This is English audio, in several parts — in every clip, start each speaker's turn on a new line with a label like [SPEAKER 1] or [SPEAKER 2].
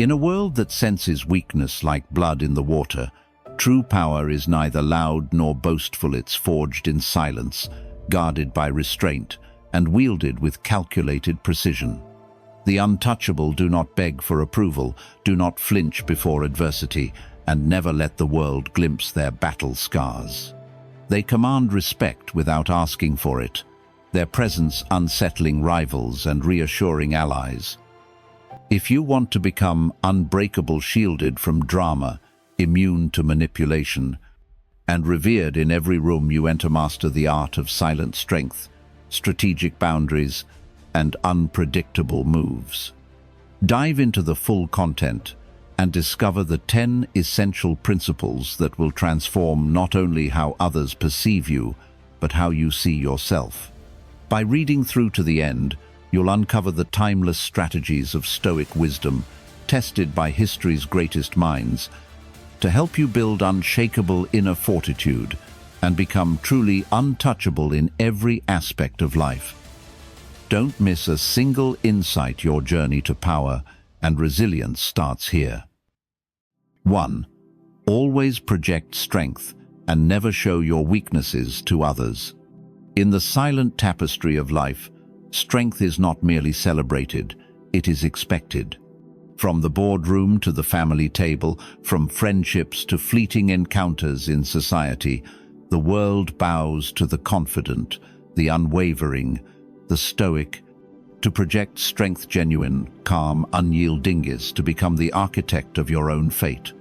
[SPEAKER 1] In a world that senses weakness like blood in the water, true power is neither loud nor boastful. It's forged in silence, guarded by restraint, and wielded with calculated precision. The untouchable do not beg for approval, do not flinch before adversity, and never let the world glimpse their battle scars. They command respect without asking for it, their presence unsettling rivals and reassuring allies. If you want to become unbreakable, shielded from drama, immune to manipulation, and revered in every room you enter, master the art of silent strength, strategic boundaries, and unpredictable moves. Dive into the full content and discover the 10 essential principles that will transform not only how others perceive you, but how you see yourself. By reading through to the end, you'll uncover the timeless strategies of Stoic wisdom, tested by history's greatest minds, to help you build unshakable inner fortitude and become truly untouchable in every aspect of life. Don't miss a single insight. Your journey to power and resilience starts here. 1. Always project strength and never show your weaknesses to others. In the silent tapestry of life, strength is not merely celebrated, it is expected. From the boardroom to the family table, from friendships to fleeting encounters in society, the world bows to the confident, the unwavering, the stoic. To project strength, genuine, calm, unyielding is to become the architect of your own fate.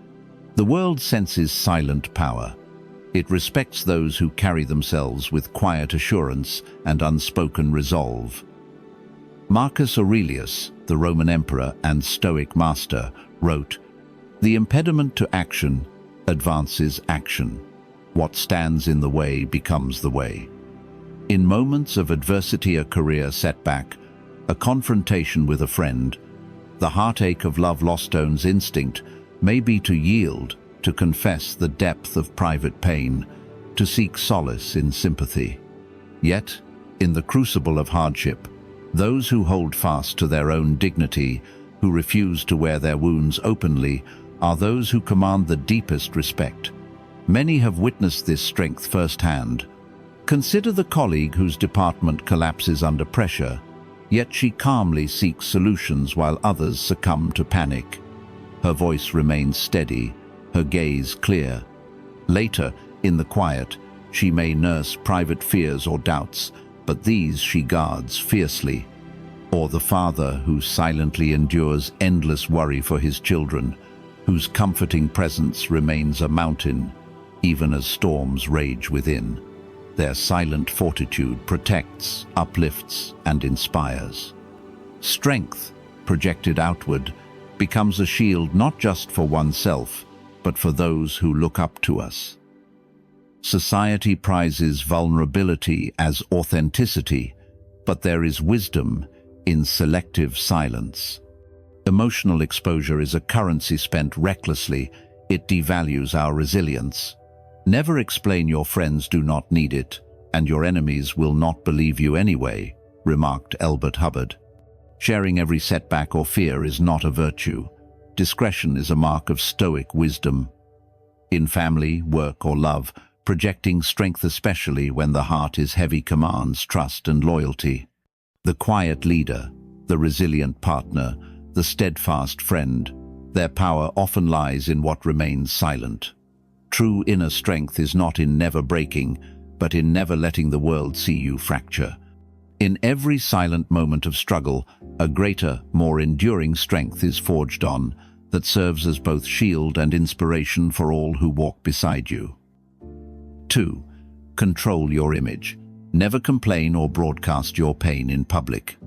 [SPEAKER 1] The world senses silent power. It respects those who carry themselves with quiet assurance and unspoken resolve. Marcus Aurelius, the Roman emperor and Stoic master, wrote, "The impediment to action advances action. What stands in the way becomes the way." In moments of adversity, a career setback, a confrontation with a friend, the heartache of love lost, one's instinct may be to yield, to confess the depth of private pain, to seek solace in sympathy. Yet, in the crucible of hardship, those who hold fast to their own dignity, who refuse to wear their wounds openly, are those who command the deepest respect. Many have witnessed this strength firsthand. Consider the colleague whose department collapses under pressure, yet she calmly seeks solutions while others succumb to panic. Her voice remains steady, her gaze clear. Later, in the quiet, she may nurse private fears or doubts, but these she guards fiercely. Or the father who silently endures endless worry for his children, whose comforting presence remains a mountain, even as storms rage within. Their silent fortitude protects, uplifts, and inspires. Strength, projected outward, becomes a shield not just for oneself, but for those who look up to us. Society prizes vulnerability as authenticity, but there is wisdom in selective silence. Emotional exposure is a currency spent recklessly. It devalues our resilience. Never explain your friends do not need it, and your enemies will not believe you anyway, remarked Elbert Hubbard. Sharing every setback or fear is not a virtue. Discretion is a mark of Stoic wisdom. In family, work, or love, projecting strength, especially when the heart is heavy, commands trust and loyalty. The quiet leader, the resilient partner, the steadfast friend, their power often lies in what remains silent. True inner strength is not in never breaking, but in never letting the world see you fracture. In every silent moment of struggle, a greater, more enduring strength is forged on, that serves as both shield and inspiration for all who walk beside you. 2. Control your image. Never complain or broadcast your pain in public.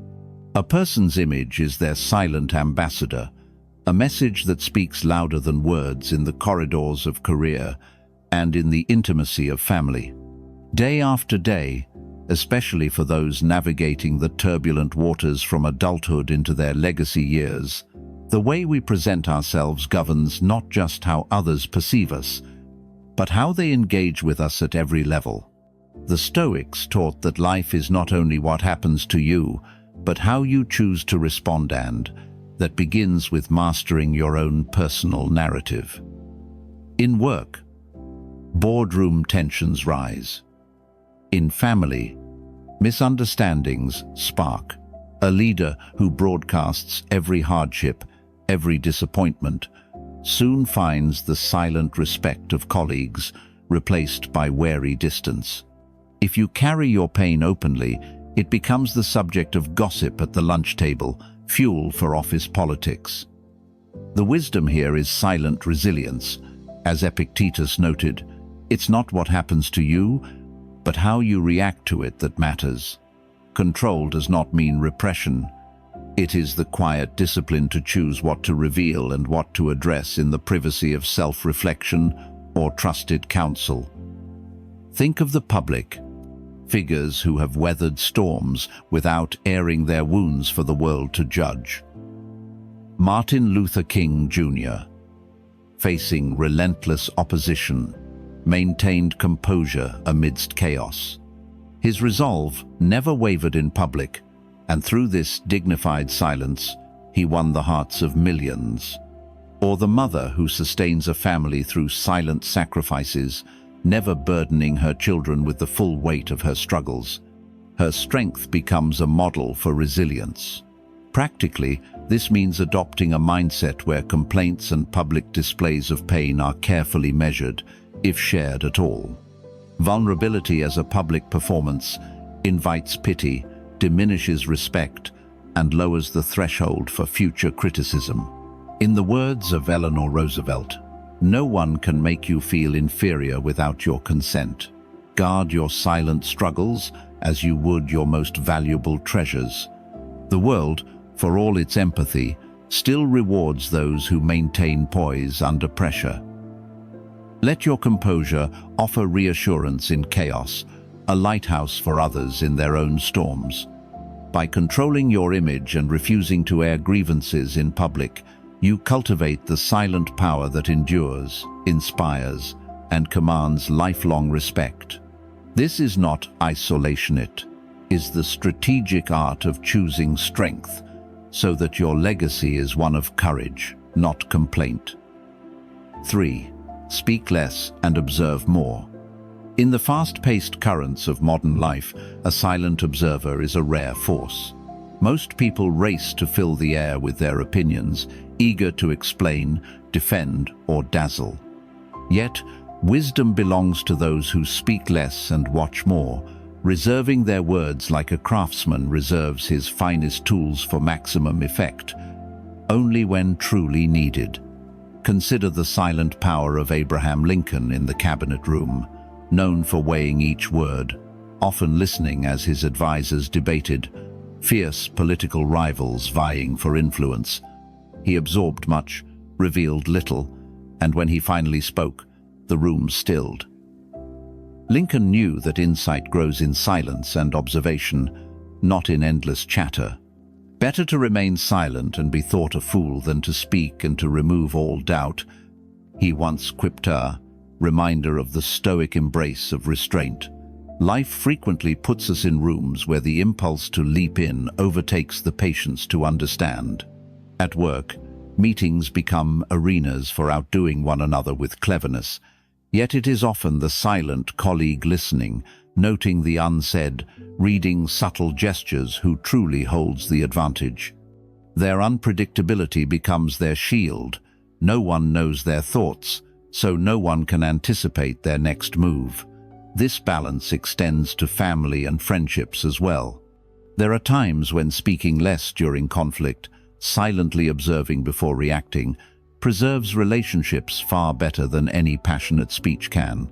[SPEAKER 1] A person's image is their silent ambassador, a message that speaks louder than words in the corridors of career and in the intimacy of family. Day after day, especially for those navigating the turbulent waters from adulthood into their legacy years, the way we present ourselves governs not just how others perceive us, but how they engage with us at every level. The Stoics taught that life is not only what happens to you, but how you choose to respond, and that begins with mastering your own personal narrative. In work, boardroom tensions rise. In family, misunderstandings spark. A leader who broadcasts every hardship, every disappointment, soon finds the silent respect of colleagues replaced by wary distance. If you carry your pain openly, it becomes the subject of gossip at the lunch table, fuel for office politics. The wisdom here is silent resilience. As Epictetus noted, it's not what happens to you, but how you react to it that matters. Control does not mean repression. It is the quiet discipline to choose what to reveal and what to address in the privacy of self-reflection or trusted counsel. Think of the public, figures who have weathered storms without airing their wounds for the world to judge. Martin Luther King Jr., facing relentless opposition, maintained composure amidst chaos. His resolve never wavered in public, and through this dignified silence, he won the hearts of millions. Or the mother who sustains a family through silent sacrifices, never burdening her children with the full weight of her struggles. Her strength becomes a model for resilience. Practically, this means adopting a mindset where complaints and public displays of pain are carefully measured, if shared at all. Vulnerability as a public performance invites pity, diminishes respect, and lowers the threshold for future criticism. In the words of Eleanor Roosevelt, no one can make you feel inferior without your consent. Guard your silent struggles as you would your most valuable treasures. The world, for all its empathy, still rewards those who maintain poise under pressure. Let your composure offer reassurance in chaos, a lighthouse for others in their own storms. By controlling your image and refusing to air grievances in public, you cultivate the silent power that endures, inspires, and commands lifelong respect. This is not isolation, it is the strategic art of choosing strength, so that your legacy is one of courage, not complaint. 3. Speak less and observe more. In the fast-paced currents of modern life, a silent observer is a rare force. Most people race to fill the air with their opinions, eager to explain, defend, or dazzle. Yet, wisdom belongs to those who speak less and watch more, reserving their words like a craftsman reserves his finest tools for maximum effect, only when truly needed. Consider the silent power of Abraham Lincoln in the cabinet room, known for weighing each word, often listening as his advisors debated, fierce political rivals vying for influence. He absorbed much, revealed little, and when he finally spoke, the room stilled. Lincoln knew that insight grows in silence and observation, not in endless chatter. Better to remain silent and be thought a fool than to speak and to remove all doubt, he once quipped, a reminder of the Stoic embrace of restraint. Life frequently puts us in rooms where the impulse to leap in overtakes the patience to understand. At work, meetings become arenas for outdoing one another with cleverness, yet it is often the silent colleague listening, noting the unsaid, reading subtle gestures who truly holds the advantage. Their unpredictability becomes their shield. No one knows their thoughts, so no one can anticipate their next move. This balance extends to family and friendships as well. There are times when speaking less during conflict, silently observing before reacting, preserves relationships far better than any passionate speech can.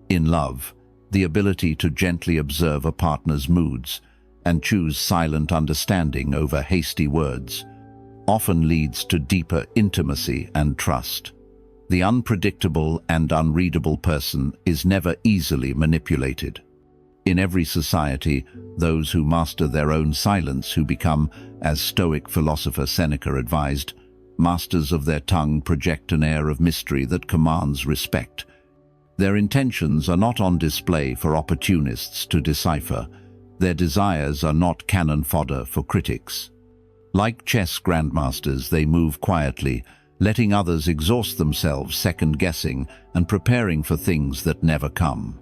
[SPEAKER 1] In love, the ability to gently observe a partner's moods and choose silent understanding over hasty words often leads to deeper intimacy and trust. The unpredictable and unreadable person is never easily manipulated. In every society, those who master their own silence who become, as Stoic philosopher Seneca advised, masters of their tongue project an air of mystery that commands respect. Their intentions are not on display for opportunists to decipher. Their desires are not cannon fodder for critics. Like chess grandmasters, they move quietly, letting others exhaust themselves second-guessing and preparing for things that never come.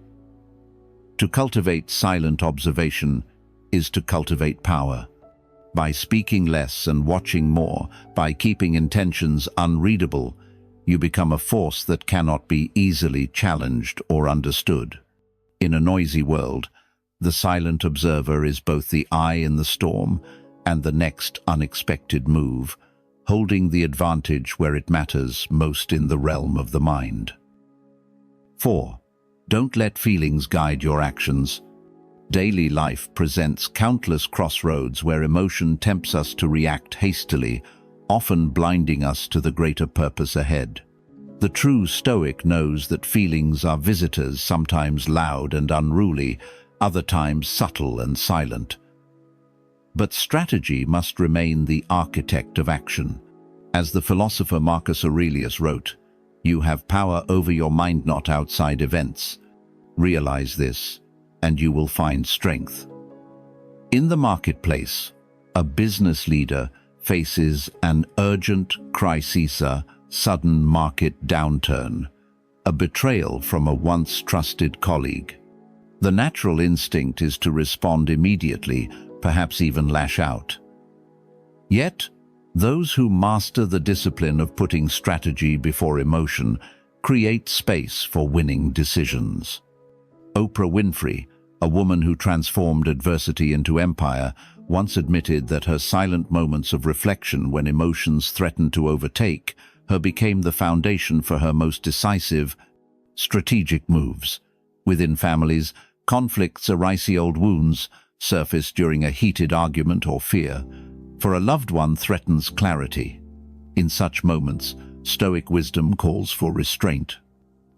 [SPEAKER 1] To cultivate silent observation is to cultivate power. By speaking less and watching more, by keeping intentions unreadable, you become a force that cannot be easily challenged or understood. In a noisy world, the silent observer is both the eye in the storm and the next unexpected move, holding the advantage where it matters most in the realm of the mind. 4. Don't let feelings guide your actions. Daily life presents countless crossroads where emotion tempts us to react hastily, often blinding us to the greater purpose ahead. The true Stoic knows that feelings are visitors, sometimes loud and unruly, other times subtle and silent. But strategy must remain the architect of action. As the philosopher Marcus Aurelius wrote, "You have power over your mind, not outside events. Realize this, and you will find strength." In the marketplace, a business leader faces an urgent crisis, a sudden market downturn, a betrayal from a once trusted colleague. The natural instinct is to respond immediately, perhaps even lash out. Yet, those who master the discipline of putting strategy before emotion create space for winning decisions. Oprah Winfrey, a woman who transformed adversity into empire, once admitted that her silent moments of reflection when emotions threatened to overtake her became the foundation for her most decisive, strategic moves. Within families, conflicts are icy old wounds, surface during a heated argument or fear, for a loved one threatens clarity. In such moments, Stoic wisdom calls for restraint.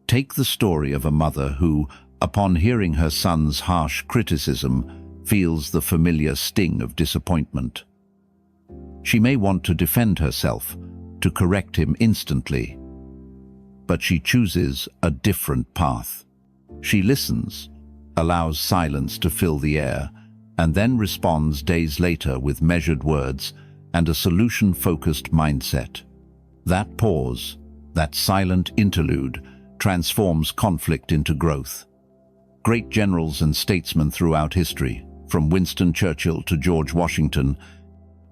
[SPEAKER 1] Take the story of a mother who, upon hearing her son's harsh criticism, feels the familiar sting of disappointment. She may want to defend herself, to correct him instantly, but she chooses a different path. She listens, allows silence to fill the air, and then responds days later with measured words and a solution-focused mindset. That pause, that silent interlude, transforms conflict into growth. Great generals and statesmen throughout history, from Winston Churchill to George Washington,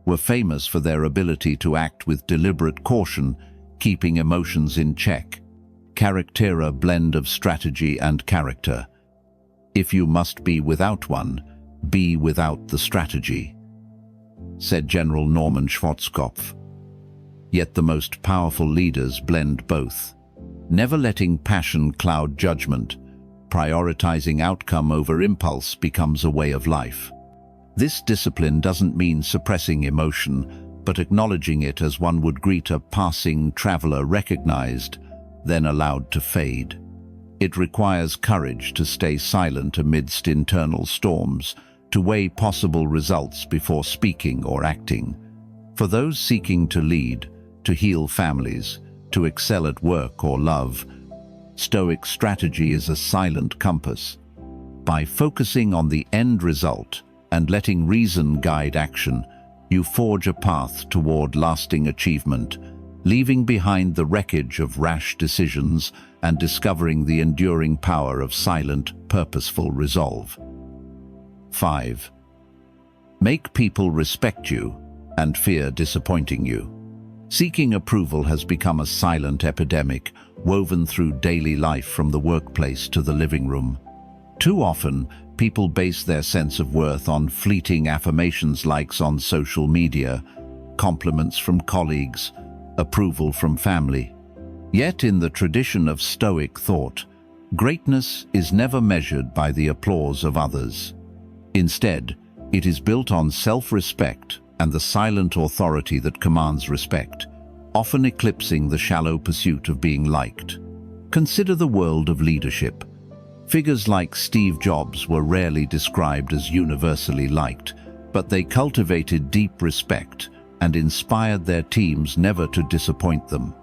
[SPEAKER 1] were famous for their ability to act with deliberate caution, keeping emotions in check. Character, a blend of strategy and character. If you must be without one, be without the strategy, said General Norman Schwarzkopf. Yet the most powerful leaders blend both, never letting passion cloud judgment. Prioritizing outcome over impulse becomes a way of life. This discipline doesn't mean suppressing emotion, but acknowledging it as one would greet a passing traveler, recognized, then allowed to fade. It requires courage to stay silent amidst internal storms, to weigh possible results before speaking or acting. For those seeking to lead, to heal families, to excel at work or love, Stoic strategy is a silent compass. By focusing on the end result and letting reason guide action, you forge a path toward lasting achievement, leaving behind the wreckage of rash decisions and discovering the enduring power of silent, purposeful resolve. 5. Make people respect you and fear disappointing you. Seeking approval has become a silent epidemic, woven through daily life from the workplace to the living room. Too often, people base their sense of worth on fleeting affirmations, likes on social media, compliments from colleagues, approval from family. Yet in the tradition of Stoic thought, greatness is never measured by the applause of others. Instead, it is built on self-respect and the silent authority that commands respect, often eclipsing the shallow pursuit of being liked. Consider the world of leadership. Figures like Steve Jobs were rarely described as universally liked, but they cultivated deep respect and inspired their teams never to disappoint them.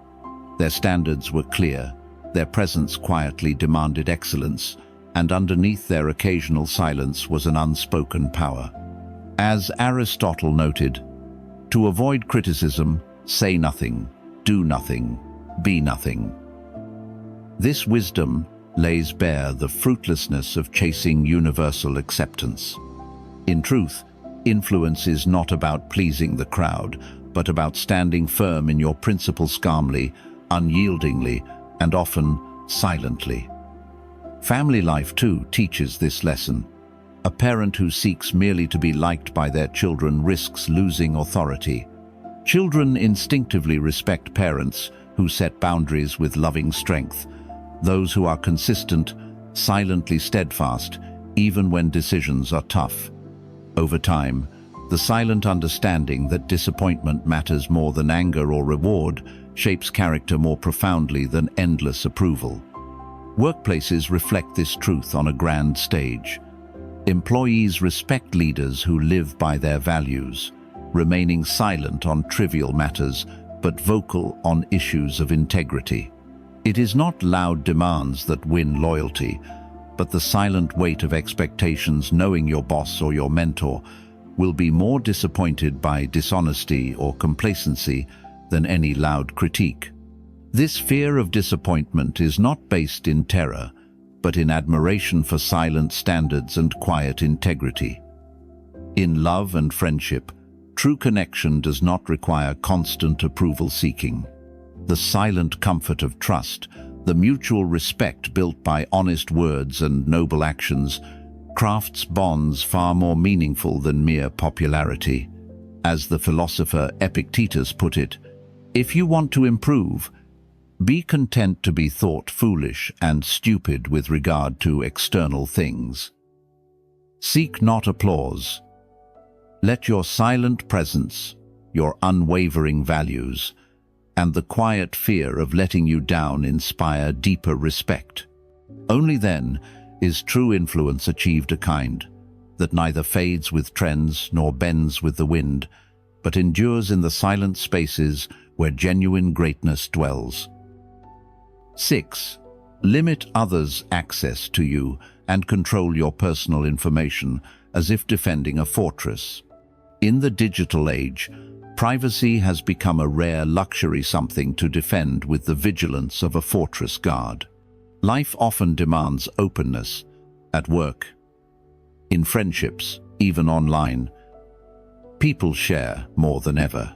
[SPEAKER 1] Their standards were clear, their presence quietly demanded excellence, and underneath their occasional silence was an unspoken power. As Aristotle noted, To avoid criticism, say nothing, do nothing, be nothing. This wisdom lays bare the fruitlessness of chasing universal acceptance. In truth, influence is not about pleasing the crowd, but about standing firm in your principles calmly, unyieldingly, and often silently. Family life, too, teaches this lesson. A parent who seeks merely to be liked by their children risks losing authority. Children instinctively respect parents who set boundaries with loving strength, those who are consistent, silently steadfast, even when decisions are tough. Over time, the silent understanding that disappointment matters more than anger or reward shapes character more profoundly than endless approval. Workplaces reflect this truth on a grand stage. Employees respect leaders who live by their values, remaining silent on trivial matters but vocal on issues of integrity. It is not loud demands that win loyalty, but the silent weight of expectations, knowing your boss or your mentor will be more disappointed by dishonesty or complacency than any loud critique. This fear of disappointment is not based in terror, but in admiration for silent standards and quiet integrity. In love and friendship, true connection does not require constant approval seeking. The silent comfort of trust, the mutual respect built by honest words and noble actions, crafts bonds far more meaningful than mere popularity. As the philosopher Epictetus put it, if you want to improve, be content to be thought foolish and stupid with regard to external things. Seek not applause. Let your silent presence, your unwavering values, and the quiet fear of letting you down inspire deeper respect. Only then is true influence achieved, a kind that neither fades with trends nor bends with the wind, but endures in the silent spaces where genuine greatness dwells. 6. Limit others' access to you and control your personal information as if defending a fortress. In the digital age, privacy has become a rare luxury, something to defend with the vigilance of a fortress guard. Life often demands openness, at work, in friendships, even online. People share more than ever.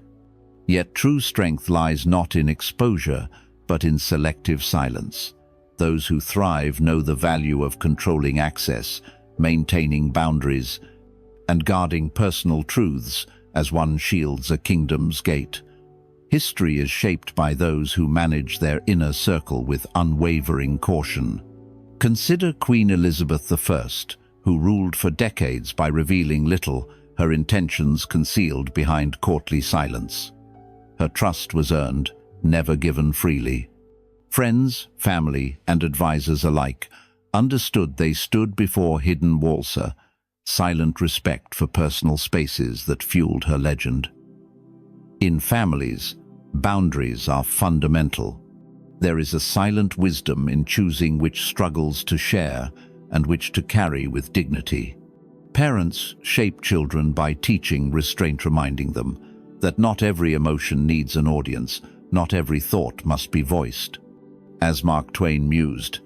[SPEAKER 1] Yet true strength lies not in exposure, but in selective silence. Those who thrive know the value of controlling access, maintaining boundaries, and guarding personal truths as one shields a kingdom's gate. History is shaped by those who manage their inner circle with unwavering caution. Consider Queen Elizabeth I, who ruled for decades by revealing little, her intentions concealed behind courtly silence. Her trust was earned, never given freely. Friends, family, and advisors alike understood they stood before hidden walls, silent respect for personal spaces that fueled her legend. In families, boundaries are fundamental. There is a silent wisdom in choosing which struggles to share and which to carry with dignity. Parents shape children by teaching restraint, reminding them that not every emotion needs an audience, not every thought must be voiced. As Mark Twain mused,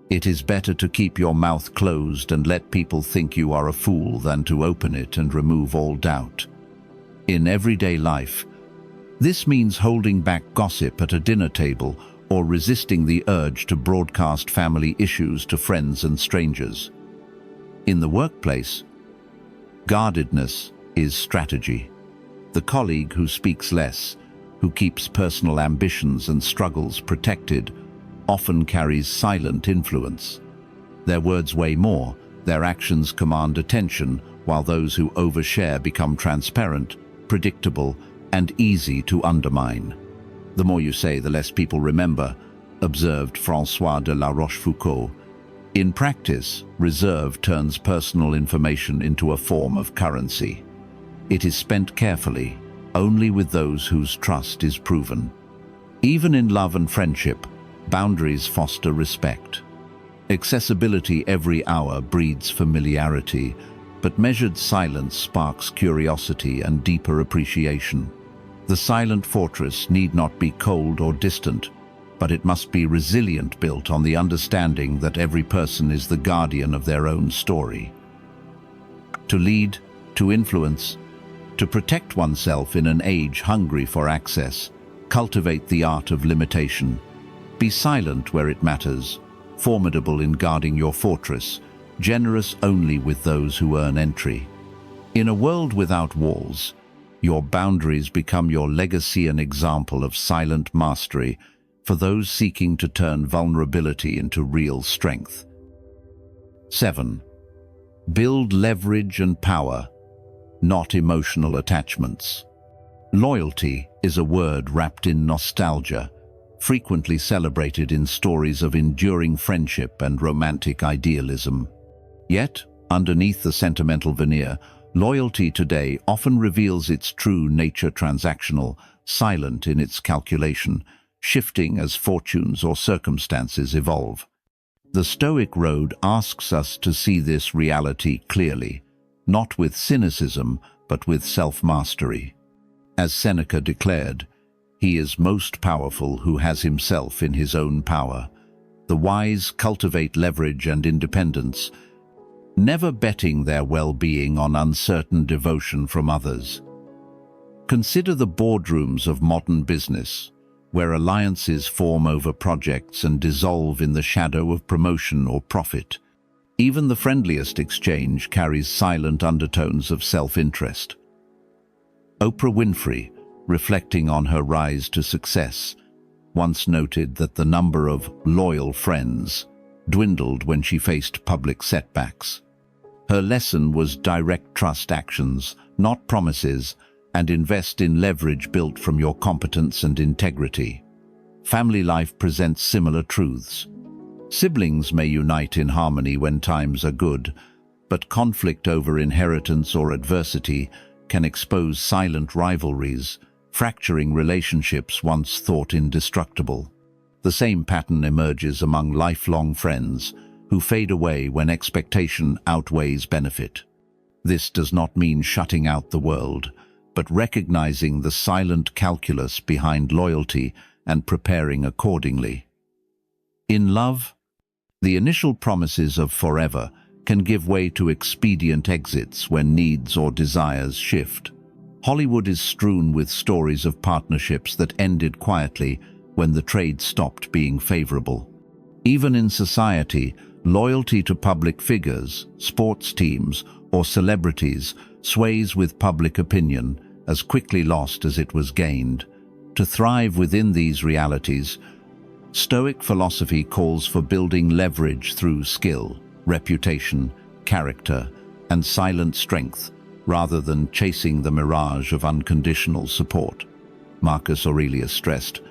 [SPEAKER 1] it is better to keep your mouth closed and let people think you are a fool than to open it and remove all doubt. In everyday life, this means holding back gossip at a dinner table or resisting the urge to broadcast family issues to friends and strangers. In the workplace, guardedness is strategy. The colleague who speaks less, who keeps personal ambitions and struggles protected, often carries silent influence. Their words weigh more, their actions command attention, while those who overshare become transparent, predictable, and easy to undermine. The more you say, the less people remember, observed François de La Rochefoucauld. In practice, reserve turns personal information into a form of currency. It is spent carefully, only with those whose trust is proven. Even in love and friendship, boundaries foster respect. Accessibility every hour breeds familiarity, but measured silence sparks curiosity and deeper appreciation. The silent fortress need not be cold or distant, but it must be resilient, built on the understanding that every person is the guardian of their own story. To lead, to influence, to protect oneself in an age hungry for access, cultivate the art of limitation. Be silent where it matters, formidable in guarding your fortress, generous only with those who earn entry. In a world without walls, your boundaries become your legacy, an example of silent mastery for those seeking to turn vulnerability into real strength. 7. Build leverage and power, not emotional attachments. Loyalty is a word wrapped in nostalgia, frequently celebrated in stories of enduring friendship and romantic idealism. Yet, underneath the sentimental veneer, loyalty today often reveals its true nature: transactional, silent in its calculation, shifting as fortunes or circumstances evolve. The Stoic road asks us to see this reality clearly, not with cynicism, but with self-mastery. As Seneca declared, "He is most powerful who has himself in his own power." The wise cultivate leverage and independence, never betting their well-being on uncertain devotion from others. Consider the boardrooms of modern business, where alliances form over projects and dissolve in the shadow of promotion or profit. Even the friendliest exchange carries silent undertones of self-interest. Oprah Winfrey, reflecting on her rise to success, once noted that the number of loyal friends dwindled when she faced public setbacks. Her lesson was direct trust actions, not promises, and invest in leverage built from your competence and integrity. Family life presents similar truths. Siblings may unite in harmony when times are good, but conflict over inheritance or adversity can expose silent rivalries, fracturing relationships once thought indestructible. The same pattern emerges among lifelong friends, who fade away when expectation outweighs benefit. This does not mean shutting out the world, but recognizing the silent calculus behind loyalty and preparing accordingly. In love, the initial promises of forever can give way to expedient exits when needs or desires shift. Hollywood is strewn with stories of partnerships that ended quietly when the trade stopped being favorable. Even in society, loyalty to public figures, sports teams, or celebrities sways with public opinion, as quickly lost as it was gained. To thrive within these realities, Stoic philosophy calls for building leverage through skill, reputation, character, and silent strength, rather than chasing the mirage of unconditional support. Marcus Aurelius stressed,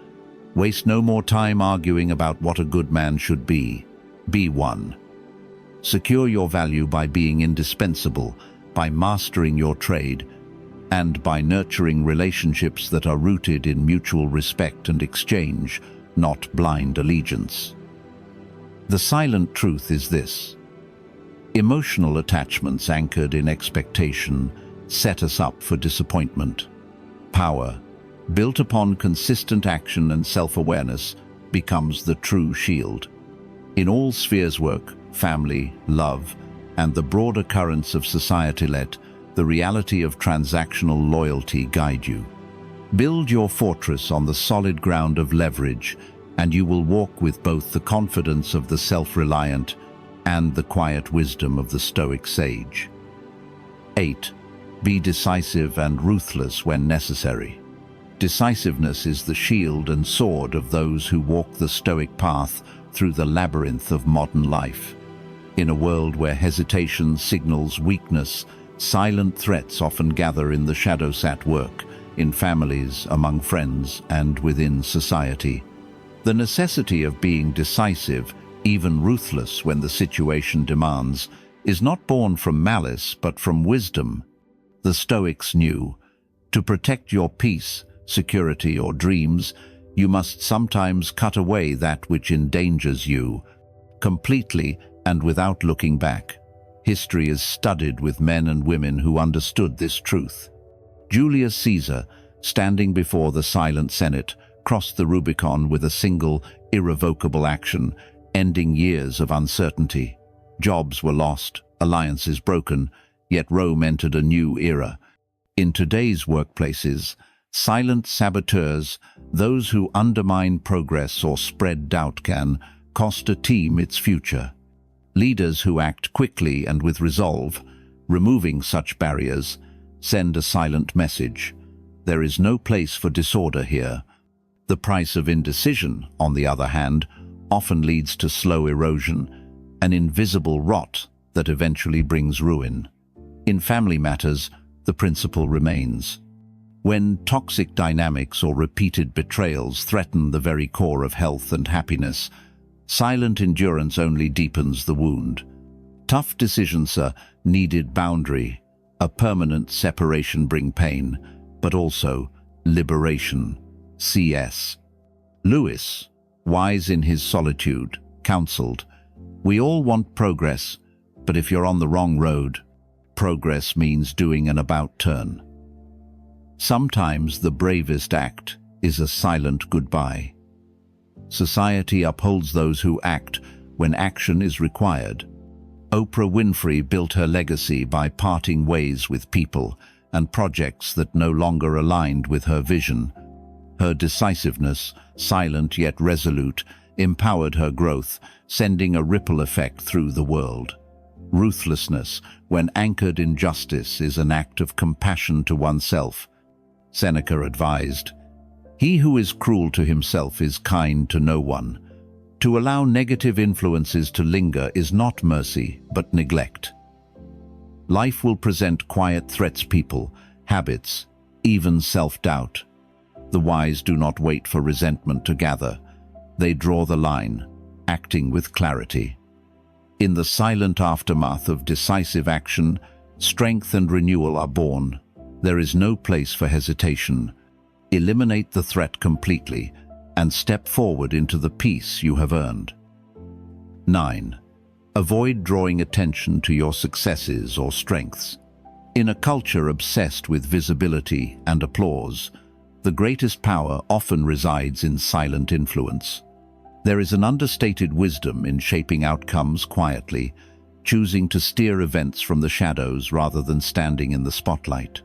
[SPEAKER 1] "Waste no more time arguing about what a good man should be. Be one." Secure your value by being indispensable, by mastering your trade, and by nurturing relationships that are rooted in mutual respect and exchange, not blind allegiance. The silent truth is this: emotional attachments anchored in expectation set us up for disappointment. Power, built upon consistent action and self-awareness, becomes the true shield. In all spheres, work, family, love, and the broader currents of society, let the reality of transactional loyalty guide you. Build your fortress on the solid ground of leverage, and you will walk with both the confidence of the self-reliant and the quiet wisdom of the Stoic sage. 8. Be decisive and ruthless when necessary. Decisiveness is the shield and sword of those who walk the Stoic path through the labyrinth of modern life. In a world where hesitation signals weakness, silent threats often gather in the shadows at work, in families, among friends, and within society. The necessity of being decisive, even ruthless when the situation demands, is not born from malice but from wisdom. The Stoics knew, to protect your peace, security, or dreams, you must sometimes cut away that which endangers you, completely and without looking back. History is studded with men and women who understood this truth. Julius Caesar, standing before the silent Senate, crossed the Rubicon with a single, irrevocable action, ending years of uncertainty. Jobs were lost, alliances broken, yet Rome entered a new era. In today's workplaces, silent saboteurs, those who undermine progress or spread doubt, can cost a team its future. Leaders who act quickly and with resolve, removing such barriers, send a silent message. There is no place for disorder here. The price of indecision, on the other hand, often leads to slow erosion, an invisible rot that eventually brings ruin. In family matters, the principle remains. When toxic dynamics or repeated betrayals threaten the very core of health and happiness, silent endurance only deepens the wound. Tough decisions needed boundary. A permanent separation bring pain, but also liberation. C.S. Lewis, wise in his solitude, counseled, "We all want progress, but if you're on the wrong road, progress means doing an about-turn." Sometimes the bravest act is a silent goodbye. Society upholds those who act when action is required. Oprah Winfrey built her legacy by parting ways with people and projects that no longer aligned with her vision. Her decisiveness, silent yet resolute, empowered her growth, sending a ripple effect through the world. Ruthlessness, when anchored in justice, is an act of compassion to oneself. Seneca advised, "He who is cruel to himself is kind to no one." To allow negative influences to linger is not mercy, but neglect. Life will present quiet threats, people, habits, even self-doubt. The wise do not wait for resentment to gather. They draw the line, acting with clarity. In the silent aftermath of decisive action, strength and renewal are born. There is no place for hesitation. Eliminate the threat completely and step forward into the peace you have earned. 9. Avoid drawing attention to your successes or strengths. In a culture obsessed with visibility and applause, the greatest power often resides in silent influence. There is an understated wisdom in shaping outcomes quietly, choosing to steer events from the shadows rather than standing in the spotlight.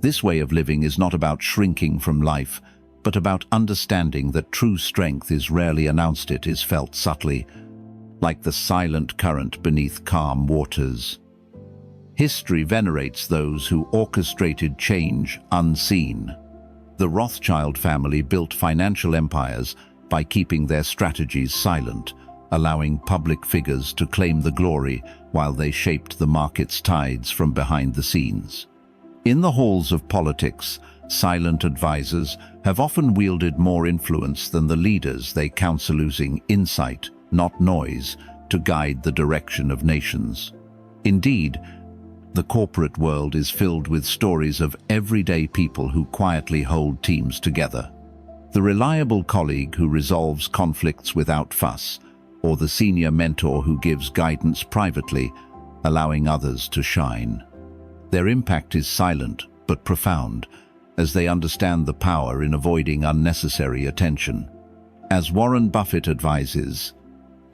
[SPEAKER 1] This way of living is not about shrinking from life, but about understanding that true strength is rarely announced, it is felt subtly, like the silent current beneath calm waters. History venerates those who orchestrated change unseen. The Rothschild family built financial empires by keeping their strategies silent, allowing public figures to claim the glory while they shaped the market's tides from behind the scenes. In the halls of politics, silent advisors have often wielded more influence than the leaders they counsel, using insight, not noise, to guide the direction of nations. Indeed, the corporate world is filled with stories of everyday people who quietly hold teams together. The reliable colleague who resolves conflicts without fuss, or the senior mentor who gives guidance privately, allowing others to shine. Their impact is silent but profound, as they understand the power in avoiding unnecessary attention. As Warren Buffett advises,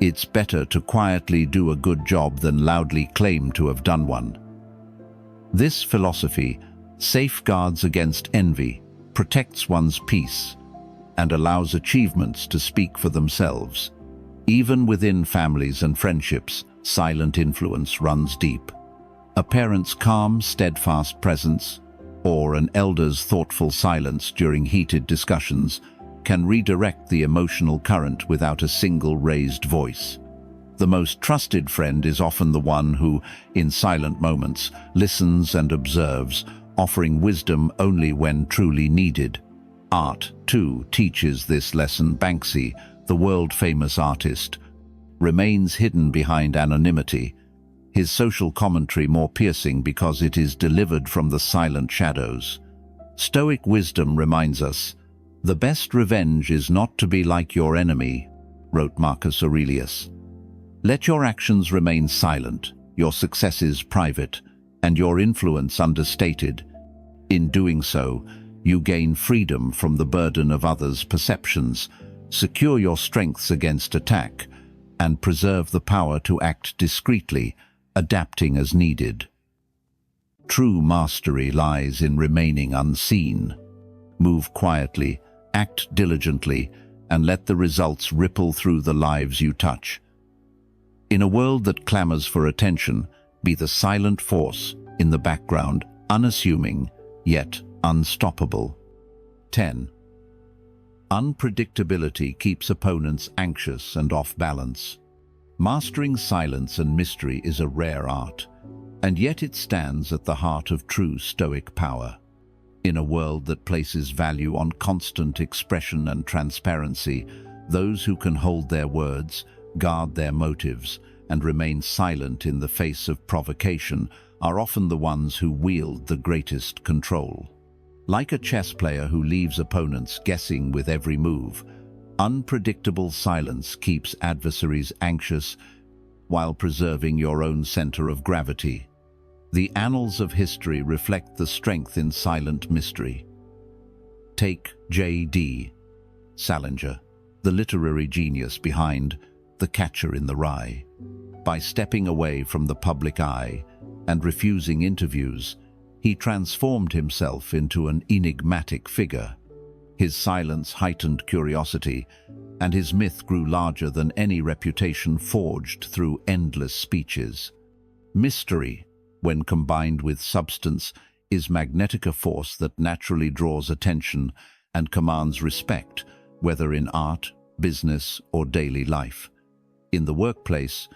[SPEAKER 1] "It's better to quietly do a good job than loudly claim to have done one." This philosophy safeguards against envy, protects one's peace, and allows achievements to speak for themselves. Even within families and friendships, silent influence runs deep. A parent's calm, steadfast presence, or an elder's thoughtful silence during heated discussions, can redirect the emotional current without a single raised voice. The most trusted friend is often the one who, in silent moments, listens and observes, offering wisdom only when truly needed. Art, too, teaches this lesson. Banksy, the world-famous artist, remains hidden behind anonymity, his social commentary more piercing because it is delivered from the silent shadows. Stoic wisdom reminds us, "The best revenge is not to be like your enemy," wrote Marcus Aurelius. Let your actions remain silent, your successes private, and your influence understated. In doing so, you gain freedom from the burden of others' perceptions, secure your strengths against attack, and preserve the power to act discreetly, adapting as needed. True mastery lies in remaining unseen. Move quietly, act diligently, and let the results ripple through the lives you touch. In a world that clamors for attention, be the silent force in the background, unassuming, yet unstoppable. 10. Unpredictability keeps opponents anxious and off balance. Mastering silence and mystery is a rare art, and yet it stands at the heart of true Stoic power. In a world that places value on constant expression and transparency, those who can hold their words, guard their motives, and remain silent in the face of provocation are often the ones who wield the greatest control. Like a chess player who leaves opponents guessing with every move, unpredictable silence keeps adversaries anxious while preserving your own center of gravity. The annals of history reflect the strength in silent mystery. Take J.D. Salinger, the literary genius behind The Catcher in the Rye. By stepping away from the public eye and refusing interviews, he transformed himself into an enigmatic figure. His silence heightened curiosity, and his myth grew larger than any reputation forged through endless speeches. Mystery, when combined with substance, is magnetic force that naturally draws attention and commands respect, whether in art, business, or daily life. In the workplace,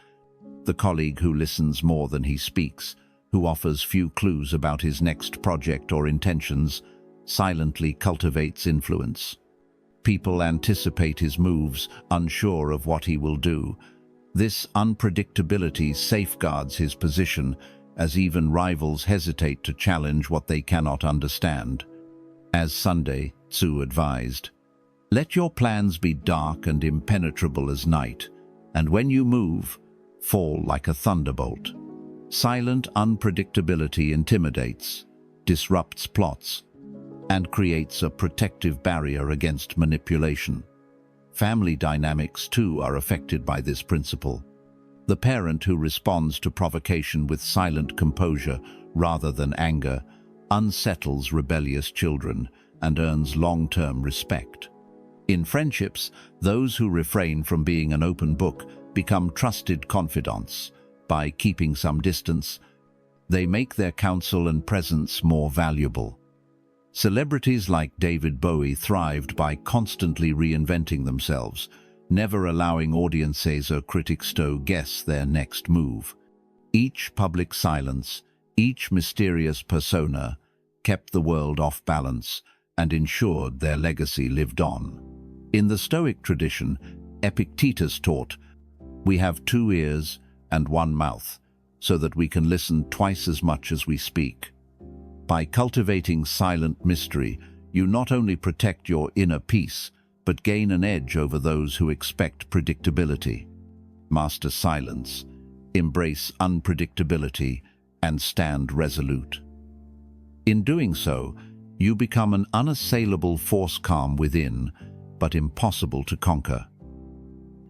[SPEAKER 1] the colleague who listens more than he speaks, who offers few clues about his next project or intentions, silently cultivates influence. People anticipate his moves, unsure of what he will do. This unpredictability safeguards his position, as even rivals hesitate to challenge what they cannot understand. As Sun Tzu advised, "Let your plans be dark and impenetrable as night, and when you move, fall like a thunderbolt." Silent unpredictability intimidates, disrupts plots, and creates a protective barrier against manipulation. Family dynamics, too, are affected by this principle. The parent who responds to provocation with silent composure rather than anger unsettles rebellious children and earns long-term respect. In friendships, those who refrain from being an open book become trusted confidants. By keeping some distance, they make their counsel and presence more valuable. Celebrities like David Bowie thrived by constantly reinventing themselves, never allowing audiences or critics to guess their next move. Each public silence, each mysterious persona, kept the world off balance and ensured their legacy lived on. In the Stoic tradition, Epictetus taught, "We have 2 ears and 1 mouth, so that we can listen twice as much as we speak." By cultivating silent mystery, you not only protect your inner peace, but gain an edge over those who expect predictability. Master silence, embrace unpredictability, and stand resolute. In doing so, you become an unassailable force, calm within, but impossible to conquer.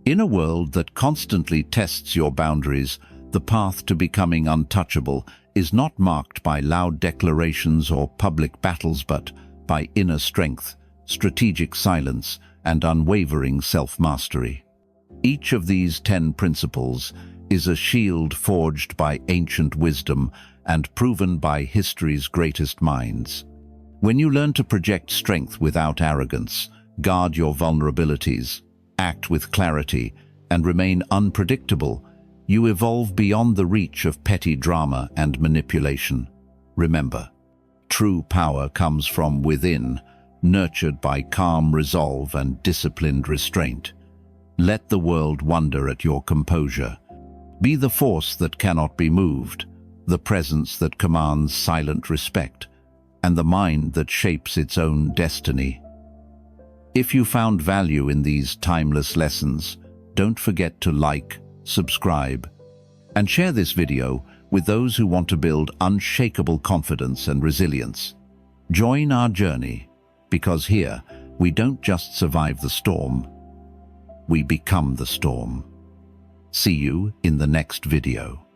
[SPEAKER 1] In a world that constantly tests your boundaries, the path to becoming untouchable is not marked by loud declarations or public battles, but by inner strength, strategic silence, and unwavering self-mastery. Each of these 10 principles is a shield forged by ancient wisdom and proven by history's greatest minds. When you learn to project strength without arrogance, guard your vulnerabilities, act with clarity, and remain unpredictable, you evolve beyond the reach of petty drama and manipulation. Remember, true power comes from within, nurtured by calm resolve and disciplined restraint. Let the world wonder at your composure. Be the force that cannot be moved, the presence that commands silent respect, and the mind that shapes its own destiny. If you found value in these timeless lessons, don't forget to like, subscribe, And share this video with those who want to build unshakable confidence and resilience. Join our journey, because here we don't just survive the storm, we become the storm. See you in the next video.